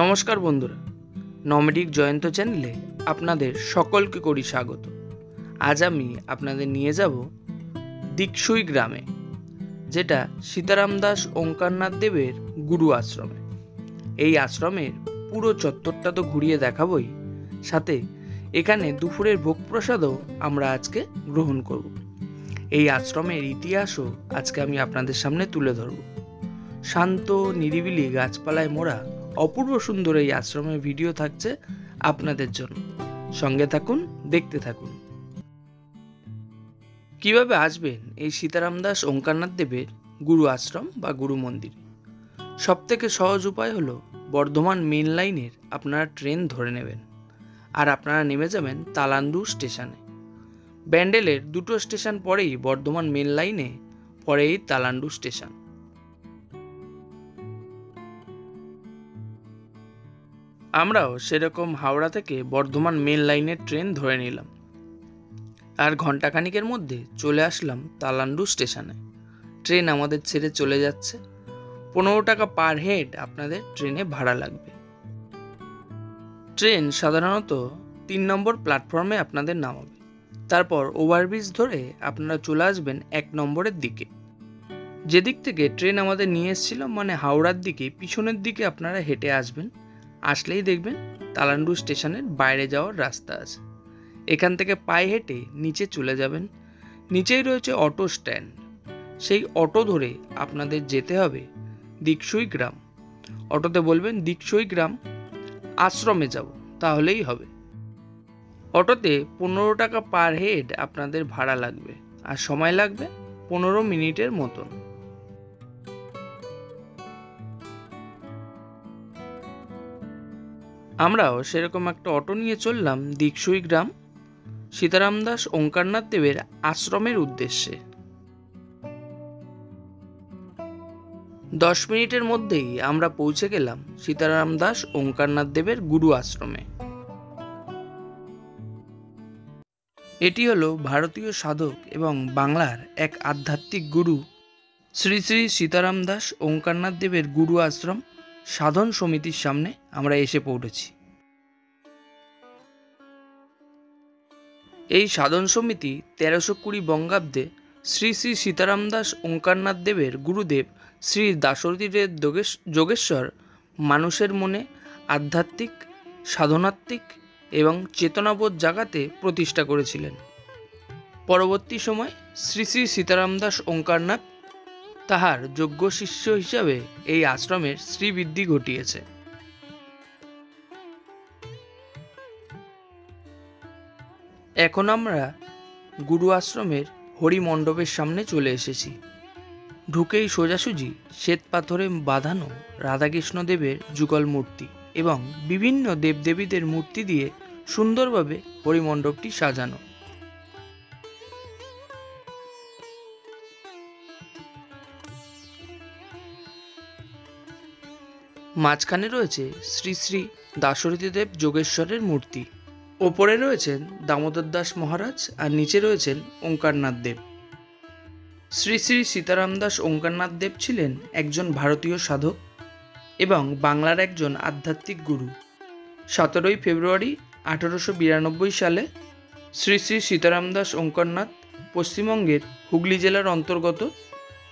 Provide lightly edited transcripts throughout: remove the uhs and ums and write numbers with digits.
নমস্কার বন্ধুরা, নমেডিক জয়ন্ত চ্যানেলে আপনাদের সকলকে করি স্বাগত। আজ আমি আপনাদের নিয়ে যাব দিকসুই গ্রামে, যেটা সীতারাম দাস ওঙ্কারনাথ দেবের গুরু আশ্রমে। এই আশ্রমের পুরো চত্বরটা তো ঘুরিয়ে দেখাবই, সাথে এখানে দুপুরের ভোগ প্রসাদও আমরা আজকে গ্রহণ করব। এই আশ্রমের ইতিহাসও আজকে আমি আপনাদের সামনে তুলে ধরব। শান্ত নিরিবিলি গাছপালায় মোড়া অপূর্ব সুন্দর এই আশ্রমের ভিডিও থাকছে আপনাদের জন্য। সঙ্গে থাকুন, দেখতে থাকুন। কিভাবে আসবেন এই সীতারাম দাস ওঙ্কারনাথ দেবের গুরু আশ্রম বা গুরু মন্দির? সব থেকে সহজ উপায় হলো বর্ধমান মেন লাইনের আপনারা ট্রেন ধরে নেবেন, আর আপনারা নেমে যাবেন তালান্ডু স্টেশনে। ব্যান্ডেলের দুটো স্টেশন পরেই বর্ধমান মেন লাইনে পরে এই তালান্ডু স্টেশন। আমরাও সেরকম হাওড়া থেকে বর্ধমান মেন লাইনের ট্রেন ধরে নিলাম, আর ঘন্টাখানিকের মধ্যে চলে আসলাম তালান্ডু স্টেশনে। ট্রেন আমাদের ছেড়ে চলে যাচ্ছে। 15 টাকা পার হেড আপনাদের ট্রেনে ভাড়া লাগবে। ট্রেন সাধারণত 3 নম্বর প্ল্যাটফর্মে আপনাদের নামাবে, তারপর ওভারব্রিজ ধরে আপনারা চলে আসবেন 1 নম্বরের দিকে। যেদিক থেকে ট্রেন আমাদের নিয়ে এসেছিল, মানে হাওড়ার দিকে, পিছনের দিকে আপনারা হেঁটে আসবেন। আসলেই দেখবেন তালান্ডু স্টেশনের বাইরে যাওয়ার রাস্তা আছে। এখান থেকে পায়ে হেঁটে নিচে চলে যাবেন। নিচেই রয়েছে অটো স্ট্যান্ড। সেই অটো ধরে আপনাদের যেতে হবে দিকসুই গ্রাম। অটোতে বলবেন দিকসুই গ্রাম আশ্রমে যাব, তাহলেই হবে। অটোতে 15 টাকা পার হেড আপনাদের ভাড়া লাগবে, আর সময় লাগবে 15 মিনিটের মতন। আমরাও সেরকম একটা অটো নিয়ে চললাম দিকসুই গ্রাম সীতারাম দাস ওঙ্কারনাথ দেবের আশ্রমের উদ্দেশ্যে। 10 মিনিটের মধ্যেই আমরা পৌঁছে গেলাম সীতারাম দাস ওঙ্কারনাথ দেবের গুরু আশ্রমে। এটি হলো ভারতীয় সাধক এবং বাংলার এক আধ্যাত্মিক গুরু শ্রী শ্রী সীতারাম দাস ওঙ্কারনাথ দেবের গুরু আশ্রম সাধন সমিতির সামনে আমরা এসে পৌঁছেছি। এই সাধন সমিতি 1320 বঙ্গাব্দে শ্রী শ্রী সীতারাম দাস ওঙ্কারনাথ দেবের গুরুদেব শ্রী দাশরথী দেব যোগেশ্বর মানুষের মনে আধ্যাত্মিক, সাধনাত্মিক এবং চেতনাবোধ জাগাতে প্রতিষ্ঠা করেছিলেন। পরবর্তী সময় শ্রী শ্রী সীতারাম দাস ওঙ্কারনাথ তাহার যোগ্য শিষ্য হিসাবে এই আশ্রমের শ্রীবৃদ্ধি ঘটিয়েছে। এখন আমরা গুরু আশ্রমের হরি মণ্ডপের সামনে চলে এসেছি। ঢুকেই সোজাসুজি শ্বেত পাথরে বাঁধানো রাধাকৃষ্ণ দেবের যুগল মূর্তি এবং বিভিন্ন দেবদেবীদের মূর্তি দিয়ে সুন্দরভাবে হরি মণ্ডপটি সাজানো। মাঝখানে রয়েছে শ্রী শ্রী দাশরথী দেব যোগেশ্বরের মূর্তি। ওপরে রয়েছেন দামোদর দাস মহারাজ, আর নিচে রয়েছেন ওঙ্কারনাথ দেব। শ্রী শ্রী সীতারাম দাস ওঙ্কারনাথ দেব ছিলেন একজন ভারতীয় সাধক এবং বাংলার একজন আধ্যাত্মিক গুরু। 17 ফেব্রুয়ারি 1892 সালে শ্রী শ্রী সীতারাম দাস ওঙ্কারনাথ পশ্চিমবঙ্গের হুগলি জেলার অন্তর্গত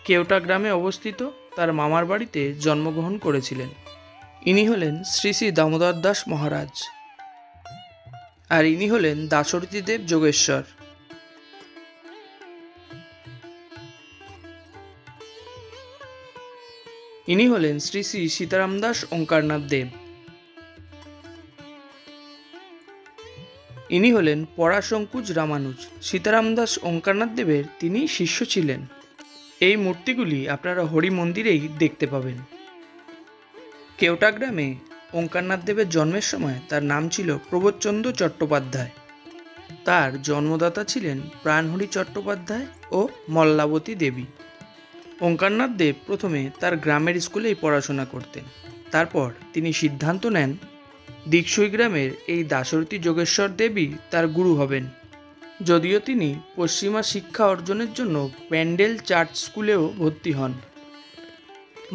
কেওটা গ্রামে অবস্থিত তার মামার বাড়িতে জন্মগ্রহণ করেছিলেন। ইনি হলেন শ্রী শ্রী দামোদর দাস মহারাজ, আর ইনি হলেন দাশরথী দেব যোগেশ্বর। ইনি হলেন শ্রী শ্রী সীতারাম দাস ওঙ্কারনাথ দেব। ইনি হলেন পরাশঙ্কুজ রামানুজ। সীতারাম দাস ওঙ্কারনাথ দেবের তিনি শিষ্য ছিলেন। এই মূর্তিগুলি আপনারা হরি মন্দিরেই দেখতে পাবেন। কেওটা গ্রামে ওঙ্কারনাথ দেবের জন্মের সময় তার নাম ছিল প্রবোধচন্দ্র চট্টোপাধ্যায়। তার জন্মদাতা ছিলেন প্রাণহরি চট্টোপাধ্যায় ও মল্লাবতী দেবী। ওঙ্কারনাথ দেব প্রথমে তার গ্রামের স্কুলেই পড়াশোনা করতেন। তারপর তিনি সিদ্ধান্ত নেন দিকসুই গ্রামের এই দাশরথী যোগেশ্বর দেবী তার গুরু হবেন। যদিও তিনি পশ্চিমা শিক্ষা অর্জনের জন্য প্যান্ডেল চার্চ স্কুলেও ভর্তি হন।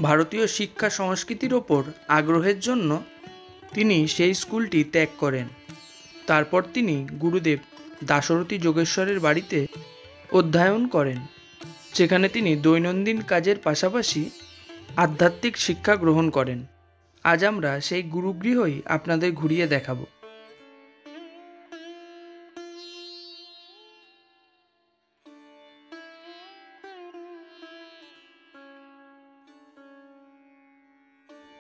ভারতীয় শিক্ষা সংস্কৃতির ওপর আগ্রহের জন্য তিনি সেই স্কুলটি ত্যাগ করেন। তারপর তিনি গুরুদেব দাশরথী যোগেশ্বরের বাড়িতে অধ্যয়ন করেন, যেখানে তিনি দৈনন্দিন কাজের পাশাপাশি আধ্যাত্মিক শিক্ষা গ্রহণ করেন। আজ আমরা সেই গুরুগৃহই আপনাদের ঘুরিয়ে দেখাবো।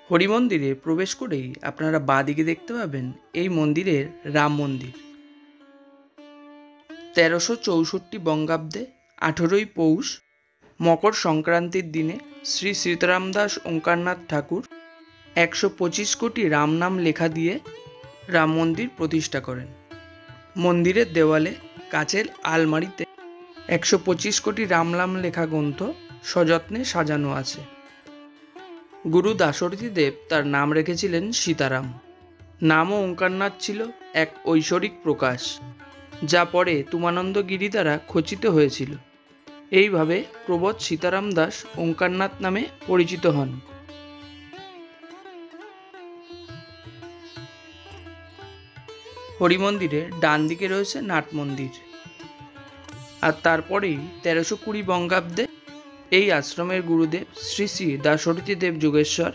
হরিমন্দিরে প্রবেশ করেই আপনারা বাঁদিকে দেখতে পাবেন এই মন্দিরের রাম মন্দির। 1364 বঙ্গাব্দে 18ই পৌষ মকর সংক্রান্তির দিনে শ্রী সীতারামদাস ওঙ্কারনাথ ঠাকুর 125 কোটি রাম নাম লেখা দিয়ে রাম মন্দির প্রতিষ্ঠা করেন। মন্দিরের দেওয়ালে কাচের আলমারিতে 125 কোটি রাম নাম লেখা গ্রন্থ সযত্নে সাজানো আছে। গুরু দাশরথী দেব তার নাম রেখেছিলেন সীতারাম। নাম ও ওঙ্কারনাথ ছিল এক ঐশ্বরিক প্রকাশ, যা পরে তুমানন্দ গিরি দ্বারা খচিত হয়েছিল। এইভাবে প্রবোধ সীতারাম দাস ওঙ্কারনাথ নামে পরিচিত হন। হরিমন্দিরের ডান দিকে রয়েছে নাট মন্দির, আর তারপরেই 1320 বঙ্গাব্দে এই আশ্রমের গুরুদেব শ্রী শ্রী দাশরথী দেব যোগেশ্বর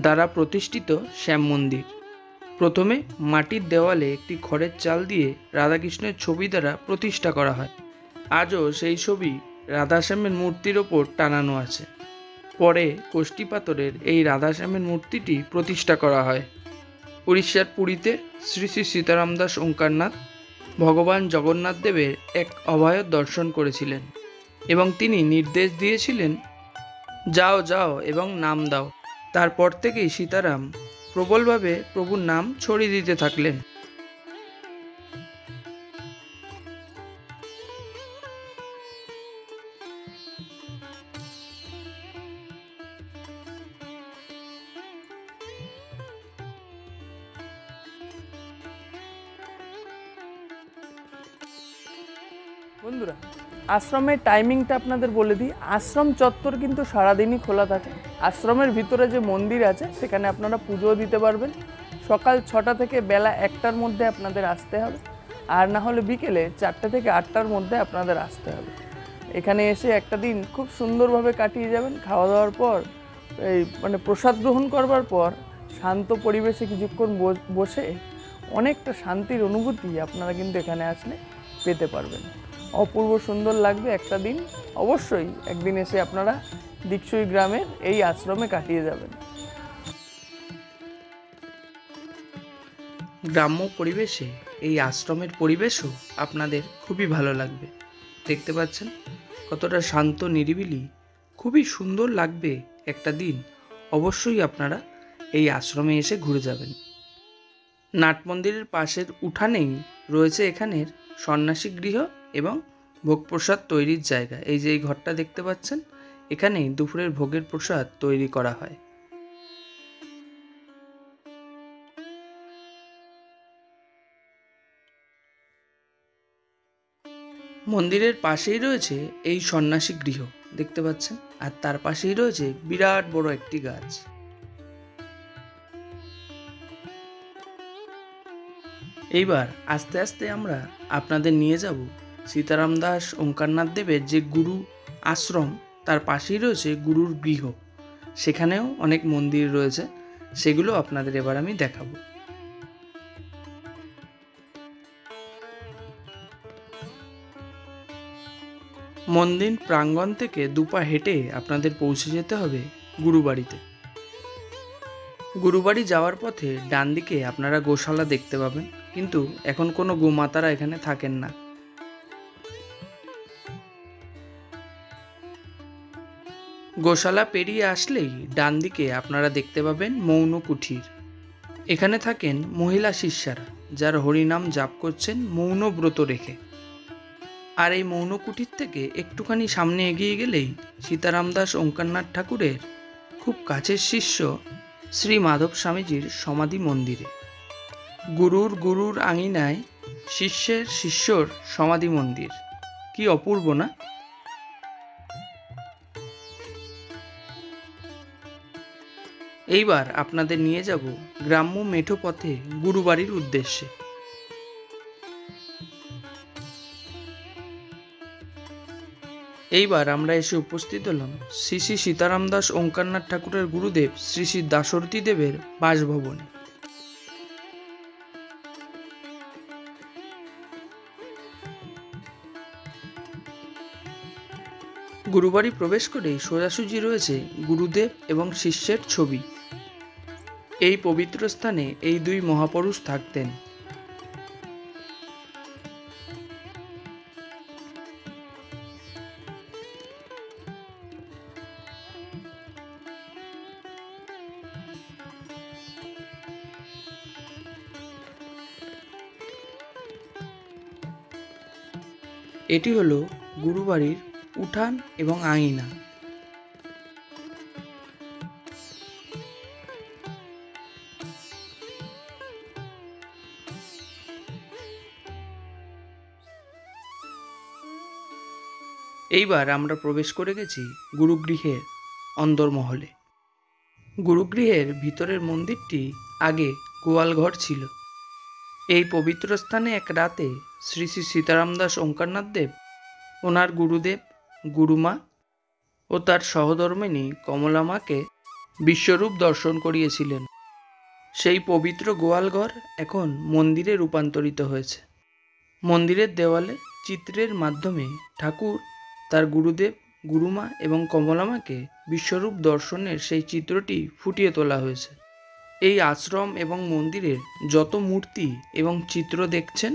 দ্বারা প্রতিষ্ঠিত শ্যাম মন্দির। প্রথমে মাটির দেওয়ালে একটি খড়ের চাল দিয়ে রাধাকৃষ্ণের ছবি দ্বারা প্রতিষ্ঠা করা হয়। আজও সেই ছবি রাধাশ্যামের মূর্তির ওপর টানানো আছে। পরে কষ্টি পাথরের এই রাধাশ্যামের মূর্তিটি প্রতিষ্ঠা করা হয়। উড়িষ্যার পুরীতে শ্রী শ্রী সীতারাম দাস ওঙ্কারনাথ ভগবান জগন্নাথ দেবের এক অভয় দর্শন করেছিলেন এবং তিনি নির্দেশ দিয়েছিলেন, যাও যাও এবং নাম দাও। তারপর থেকেই সীতারাম প্রবলভাবে প্রভুর নাম ছড়িয়ে দিতে থাকলেন। বন্ধুরা, আশ্রমের টাইমিংটা আপনাদের বলে দিই। আশ্রম চত্বর কিন্তু সারাদিনই খোলা থাকে। আশ্রমের ভিতরে যে মন্দির আছে সেখানে আপনারা পুজোও দিতে পারবেন। সকাল 6টা থেকে বেলা 1টার মধ্যে আপনাদের আসতে হবে, আর না হলে বিকেলে 4টে থেকে 8টার মধ্যে আপনাদের আসতে হবে। এখানে এসে একটা দিন খুব সুন্দরভাবে কাটিয়ে যাবেন। খাওয়া দাওয়ার পর প্রসাদ গ্রহণ করবার পর শান্ত পরিবেশে কিছুক্ষণ বসে অনেকটা শান্তির অনুভূতি আপনারা কিন্তু এখানে আসলে পেতে পারবেন। অপূর্ব সুন্দর লাগবে একটা দিন। অবশ্যই একদিন এসে আপনারা দিকসুই গ্রামের এই আশ্রমে কাটিয়ে যাবেন। গ্রাম্য পরিবেশে এই আশ্রমের পরিবেশও আপনাদের খুবই ভালো লাগবে। দেখতে পাচ্ছেন কতটা শান্ত নিরিবিলি, খুবই সুন্দর লাগবে একটা দিন। অবশ্যই আপনারা এই আশ্রমে এসে ঘুরে যাবেন। নাট মন্দিরের পাশের উঠানেই রয়েছে এখানের সন্ন্যাসী গৃহ এবং ভোগ প্রসাদ তৈরির জায়গা। এই যে এই ঘরটা দেখতে পাচ্ছেন, এখানেই দুপুরের ভোগের প্রসাদ তৈরি করা হয়। মন্দিরের পাশেই রয়েছে এই সন্ন্যাসী গৃহ দেখতে পাচ্ছেন, আর তার পাশেই রয়েছে বিরাট বড় একটি গাছ। এইবার আস্তে আস্তে আমরা আপনাদের নিয়ে যাব সীতারাম দাস ওঙ্কারনাথ দেবের যে গুরু আশ্রম, তার পাশেই রয়েছে গুরুর গৃহ। সেখানেও অনেক মন্দির রয়েছে, সেগুলো আপনাদের এবার আমি দেখাবো। মন্দির প্রাঙ্গণ থেকে দুপা হেঁটে আপনাদের পৌঁছে যেতে হবে গুরুবাড়িতে। গুরুবাড়ি যাওয়ার পথে ডান দিকে আপনারা গোশালা দেখতে পাবেন, কিন্তু এখন কোনো গোমাতারা এখানে থাকেন না। গোশালা পেরিয়ে আসলেই ডান দিকে আপনারা দেখতে পাবেন মৌন কুঠির। এখানে থাকেন মহিলা শিষ্যারা, যারা হরিনাম জাপ করছেন মৌন ব্রত রেখে। আর এই মৌন কুঠির থেকে একটুখানি সামনে এগিয়ে গেলেই সীতারাম দাস ওঙ্কারনাথ ঠাকুরের খুব কাছের শিষ্য শ্রী মাধব স্বামীজির সমাধি মন্দিরে। গুরুর আঙিনায় শিষ্যের শিষ্যর সমাধি মন্দির, কি অপূর্ব না? এইবার আপনাদের নিয়ে যাব গ্রাম্য মেঠো পথে গুরুবাড়ির উদ্দেশ্যে। এইবার আমরা এসে উপস্থিত হলাম শ্রী শ্রী সীতারাম দাস ওঙ্কারনাথ ঠাকুরের গুরুদেব শ্রী শ্রী দাশরথী দেবের বাসভবনে। গুরুবাড়ি প্রবেশ করেই সোজাসুজি রয়েছে গুরুদেব এবং শিষ্যের ছবি। এই পবিত্র স্থানে এই দুই মহাপুরুষ থাকতেন। এটি হলো গুরুবাড়ির উঠান এবং আঙিনা। এইবার আমরা প্রবেশ করে গেছি গুরুগৃহের অন্দরমহলে। গুরুগৃহের ভিতরের মন্দিরটি আগে গোয়ালঘর ছিল। এই পবিত্র স্থানে এক রাতে শ্রী শ্রী সীতারাম দাস ওঙ্কারনাথ দেব ওনার গুরুদেব, গুরুমা ও তার সহধর্মিণী কমলা মাকে বিশ্বরূপ দর্শন করিয়েছিলেন। সেই পবিত্র গোয়ালঘর এখন মন্দিরে রূপান্তরিত হয়েছে। মন্দিরের দেওয়ালে চিত্রের মাধ্যমে ঠাকুর তার গুরুদেব, গুরুমা এবং কমলা মাকে বিশ্বরূপ দর্শনের সেই চিত্রটি ফুটিয়ে তোলা হয়েছে। এই আশ্রম এবং মন্দিরের যত মূর্তি এবং চিত্র দেখছেন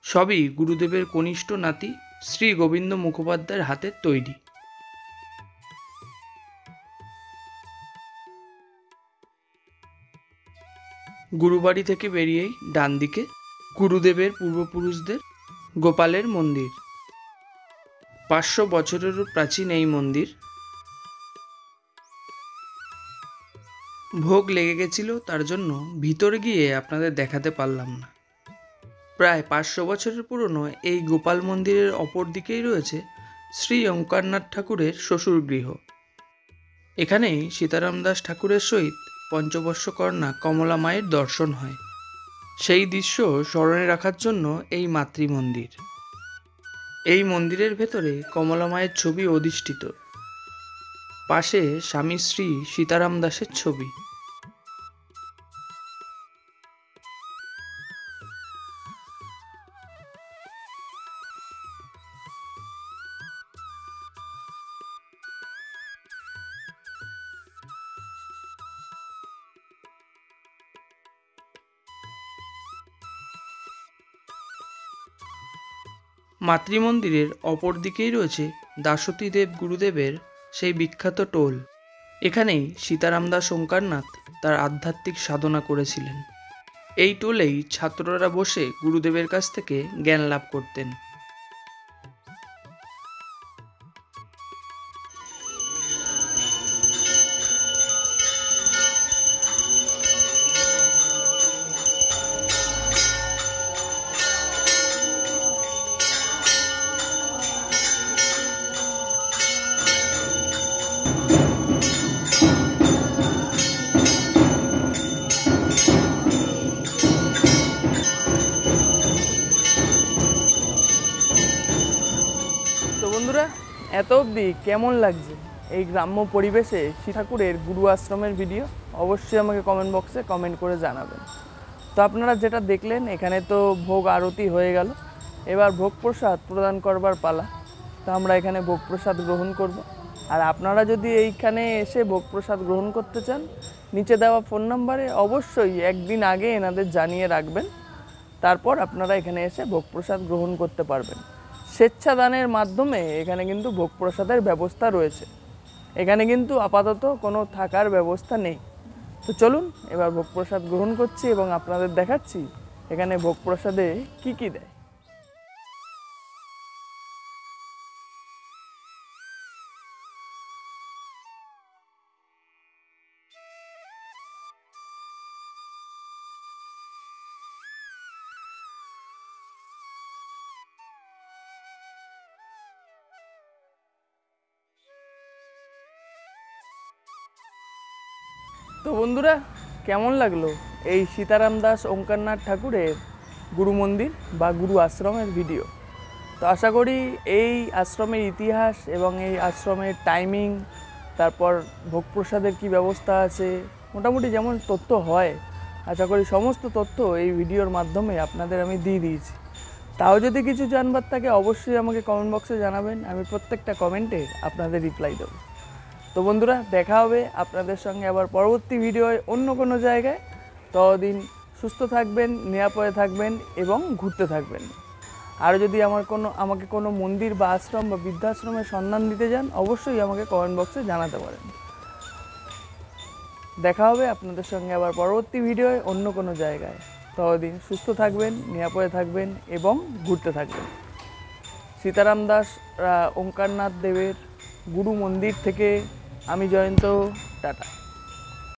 সবই গুরুদেবের কনিষ্ঠ নাতি শ্রী গোবিন্দ মুখোপাধ্যায়ের হাতের তৈরি। গুরুবাড়ি থেকে বেরিয়েই ডান দিকে গুরুদেবের পূর্বপুরুষদের গোপালের মন্দির। 500 বছরেরও প্রাচীন এই মন্দির। ভোগ লেগে গেছিল, তার জন্য ভিতরে গিয়ে আপনাদের দেখাতে পারলাম না। প্রায় 500 বছরের পুরনো এই গোপাল মন্দিরের অপর দিকেই রয়েছে শ্রী ওঙ্কারনাথ ঠাকুরের শ্বশুরগৃহ। এখানেই সীতারাম দাস ঠাকুরের সহিত পঞ্চবর্ষকন্যা কমলা মায়ের দর্শন হয়। সেই দৃশ্য স্মরণে রাখার জন্য এই মাতৃমন্দির। এই মন্দিরের ভেতরে কমলা মায়ের ছবি অধিষ্ঠিত। পাশে স্বামী শ্রী সীতারাম দাসের ছবি। মাতৃমন্দিরের অপর দিকেই রয়েছে দাশরথী দেব গুরুদেবের সেই বিখ্যাত টোল। এখানেই সীতারাম দাস ওঙ্কারনাথ তার আধ্যাত্মিক সাধনা করেছিলেন। এই টোলেই ছাত্ররা বসে গুরুদেবের কাছ থেকে জ্ঞান লাভ করতেন। তো বন্ধুরা, এত অবধি কেমন লাগছে এই গ্রাম্য পরিবেশে শ্রী ঠাকুরের গুরু আশ্রমের ভিডিও? অবশ্যই আমাকে কমেন্ট বক্সে কমেন্ট করে জানাবেন। তো আপনারা যেটা দেখলেন, এখানে তো ভোগ আরতি হয়ে গেল, এবার ভোগ প্রসাদ প্রদান করবার পালা। তো আমরা এখানে ভোগ প্রসাদ গ্রহণ করব। আর আপনারা যদি এইখানে এসে ভোগ প্রসাদ গ্রহণ করতে চান, নিচে দেওয়া ফোন নাম্বারে অবশ্যই একদিন আগে এনাদের জানিয়ে রাখবেন। তারপর আপনারা এখানে এসে ভোগ প্রসাদ গ্রহণ করতে পারবেন। স্বেচ্ছাদানের মাধ্যমে এখানে কিন্তু ভোগ প্রসাদের ব্যবস্থা রয়েছে। এখানে কিন্তু আপাতত কোনো থাকার ব্যবস্থা নেই। তো চলুন এবার ভোগ প্রসাদ গ্রহণ করছি এবং আপনাদের দেখাচ্ছি এখানে ভোগ প্রসাদে কি কি দেয়। তো বন্ধুরা, কেমন লাগলো এই সীতারাম দাস ওঙ্কারনাথ ঠাকুরের গুরু মন্দির বা গুরু আশ্রমের ভিডিও? তো আশা করি এই আশ্রমের ইতিহাস এবং এই আশ্রমের টাইমিং, তারপর ভোগ প্রসাদের কী ব্যবস্থা আছে, মোটামুটি যেমন তথ্য হয়, আশা করি সমস্ত তথ্য এই ভিডিওর মাধ্যমে আপনাদের আমি দিয়ে দিয়েছি। তাও যদি কিছু জানবার থাকে অবশ্যই আমাকে কমেন্ট বক্সে জানাবেন, আমি প্রত্যেকটা কমেন্টে আপনাদের রিপ্লাই দেবো। তো বন্ধুরা, দেখা হবে আপনাদের সঙ্গে আবার পরবর্তী ভিডিওয় অন্য কোনো জায়গায়। ততদিন সুস্থ থাকবেন, নিরাপদে থাকবেন এবং ঘুরতে থাকবেন। আর যদি আমাকে কোনো মন্দির বা আশ্রম বা বৃদ্ধাশ্রমের সন্ধান দিতে যান, অবশ্যই আমাকে কমেন্ট বক্সে জানাতে পারেন। দেখা হবে আপনাদের সঙ্গে আবার পরবর্তী ভিডিওয় অন্য কোনো জায়গায়। ততদিন সুস্থ থাকবেন, নিরাপদে থাকবেন এবং ঘুরতে থাকবেন। সীতারাম দাস ওঙ্কারনাথ দেবের গুরু মন্দির থেকে আমি জয়ন্ত, টাটা।